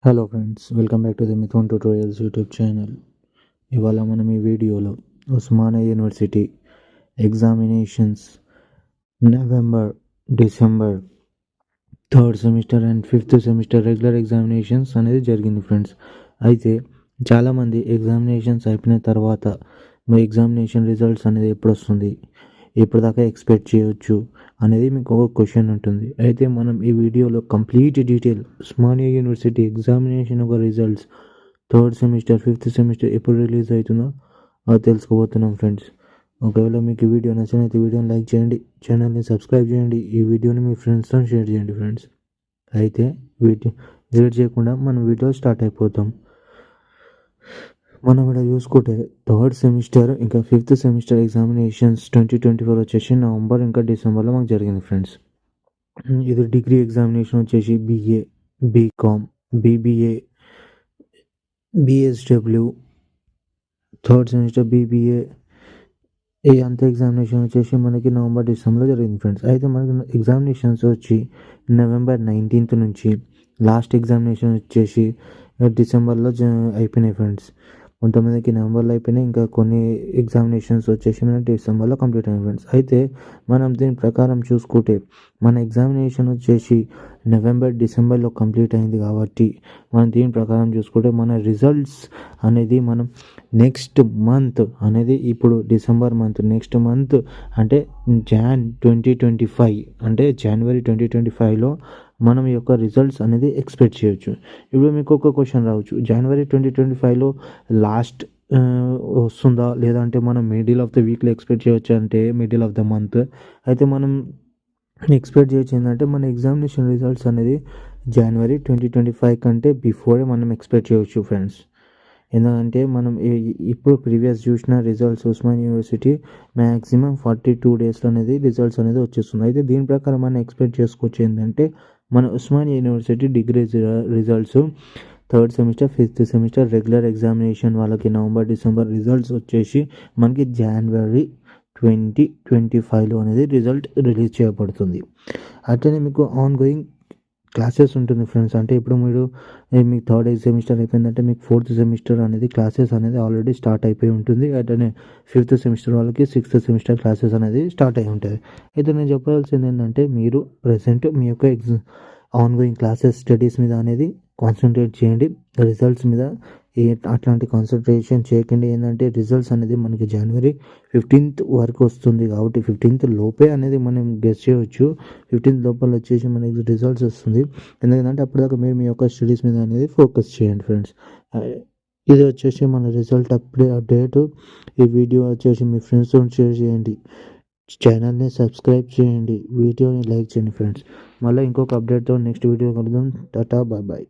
Hello friends, welcome back to the Mithun tutorials YouTube channel. ఇవాళ మనం ఈ వీడియోలో Osmania university examinations November, December third semester and fifth semester regular examinations అనేది జరిగింది friends. అయితే చాలామంది ఎగ్జామినేషన్స్ అయిపోయిన తర్వాత మీ ఎగ్జామినేషన్ రిజల్ట్స్ అనేది ఎప్పుడు వస్తుంది, ఎప్పటిదాకా ఎక్స్పెక్ట్ చేయొచ్చు అనేది మీకు ఒక క్వశ్చన్ ఉంటుంది. అయితే మనం ఈ వీడియోలో complete detail Osmania university examination ఒక results third semester fifth semester ఎప్పుడు రిలీజ్ అవుతుందో అది తెలుసుకోబోతున్నాం ఫ్రెండ్స్. ఒకవేళ మీకు ఈ వీడియో నచ్చినైతే వీడియోని లైక్ చేయండి, ఛానల్ని సబ్స్క్రైబ్ చేయండి, ఈ వీడియోని మీ ఫ్రెండ్స్తో షేర్ చేయండి ఫ్రెండ్స్. అయితే వీడియో లేట్ చేయకుండా మనం వీడియో స్టార్ట్ అయిపోతాం. మనం ఇక్కడ చూసుకుంటే థర్డ్ సెమిస్టర్ ఇంకా ఫిఫ్త్ సెమిస్టర్ ఎగ్జామినేషన్స్ 2024 వచ్చేసి నవంబర్ ఇంకా డిసెంబర్లో మాకు జరిగింది ఫ్రెండ్స్. ఇది డిగ్రీ ఎగ్జామినేషన్ వచ్చేసి BA, BCom, BBA, BSW, third semester BBA, ఈ అంత ఎగ్జామినేషన్ వచ్చేసి మనకి నవంబర్ డిసెంబర్లో జరిగింది ఫ్రెండ్స్. అయితే మనకి ఎగ్జామినేషన్స్ వచ్చి నవంబర్ 19th నుంచి, లాస్ట్ ఎగ్జామినేషన్ వచ్చేసి డిసెంబర్లో అయిపోయినాయి ఫ్రెండ్స్. కొంతమందికి నవంబర్లో అయిపోయినాయి, ఇంకా కొన్ని ఎగ్జామినేషన్స్ వచ్చేసి మన డిసెంబర్లో కంప్లీట్ అయినాయి ఫ్రెండ్స్. అయితే మనం దీని ప్రకారం చూసుకుంటే మన ఎగ్జామినేషన్ వచ్చేసి నవంబర్, డిసెంబర్లో కంప్లీట్ అయింది కాబట్టి మనం దీని ప్రకారం చూసుకుంటే మన రిజల్ట్స్ అనేది మనం నెక్స్ట్ మంత్ అనేది ఇప్పుడు డిసెంబర్ మంత్, నెక్స్ట్ మంత్ అంటే జాన్ 2025 అంటే జనవరి 2025లో మనం ఈ యొక్క రిజల్ట్స్ అనేది ఎక్స్పెక్ట్ చేయొచ్చు. ఇప్పుడు మీకు ఒక క్వశ్చన్ రావచ్చు, జనవరి 2025లో లాస్ట్ వస్తుందా లేదంటే మనం మిడిల్ ఆఫ్ ద వీక్లో ఎక్స్పెక్ట్ చేయొచ్చు అంటే మిడిల్ ఆఫ్ ద మంత్. అయితే మనం ఎక్స్పెక్ట్ చేయొచ్చు ఏంటంటే మన ఎగ్జామినేషన్ రిజల్ట్స్ అనేది జనవరి 2025 కంటే బిఫోరే మనం ఎక్స్పెక్ట్ చేయొచ్చు ఫ్రెండ్స్. ఎందుకంటే మనం ఇప్పుడు ప్రీవియస్ చూసిన రిజల్ట్స్ ఉస్మానియా యూనివర్సిటీ మ్యాక్సిమం 42 డేస్లో అనేది రిజల్ట్స్ అనేది వచ్చేస్తుంది. అయితే దీని ప్రకారం మనం ఎక్స్పెక్ట్ చేసుకోవచ్చు ఏంటంటే మన Osmania university degree results third semester fifth semester regular examination వాళ్ళకి నవంబర్ డిసెంబర్ రిజల్ట్స్ వచ్చేసి మనకి జనవరి 2025లో అనేది రిజల్ట్ రిలీజ్ చేయబడుతుంది. అట్లనే మీకు ఆన్ గోయింగ్ క్లాసెస్ ఉంటుంది ఫ్రెండ్స్. అంటే ఇప్పుడు మీకు థర్డ్ సెమిస్టర్ అయిపోయిందంటే మీకు ఫోర్త్ సెమిస్టర్ అనేది క్లాసెస్ అనేది ఆల్రెడీ స్టార్ట్ అయిపోయి ఉంటుంది. అట్లనే ఫిఫ్త్ సెమిస్టర్ వాళ్ళకి సిక్స్త్ సెమిస్టర్ క్లాసెస్ అనేది స్టార్ట్ అయి ఉంటుంది. అయితే నేను చెప్పాల్సింది ఏంటంటే మీరు ప్రెసెంట్ మీ యొక్క ఆన్ గోయింగ్ క్లాసెస్ స్టడీస్ మీద అనేది కాన్సన్ట్రేట్ చేయండి. రిజల్ట్స్ మీద అట్లాంటి కాన్సన్ట్రేషన్ చేయకండి. ఏంటంటే రిజల్ట్స్ అనేది మనకి జనవరి 15th వరకు వస్తుంది కాబట్టి 15th లోపే అనేది మనం గెస్ చేయవచ్చు. 15th లోపల వచ్చేసి మనకి రిజల్ట్స్ వస్తుంది. ఎందుకంటే అప్పటిదాకా మీరు మీ యొక్క స్టడీస్ మీద అనేది ఫోకస్ చేయండి ఫ్రెండ్స్. ఇది వచ్చేసి మన రిజల్ట్ అప్డేట్. ఈ వీడియో వచ్చేసి మీ ఫ్రెండ్స్తో షేర్ చేయండి, ఛానల్ని సబ్స్క్రైబ్ చేయండి, వీడియోని లైక్ చేయండి ఫ్రెండ్స్. మళ్ళీ ఇంకొక అప్డేట్తో నెక్స్ట్ వీడియో కలుద్దాం. Tata, bye bye.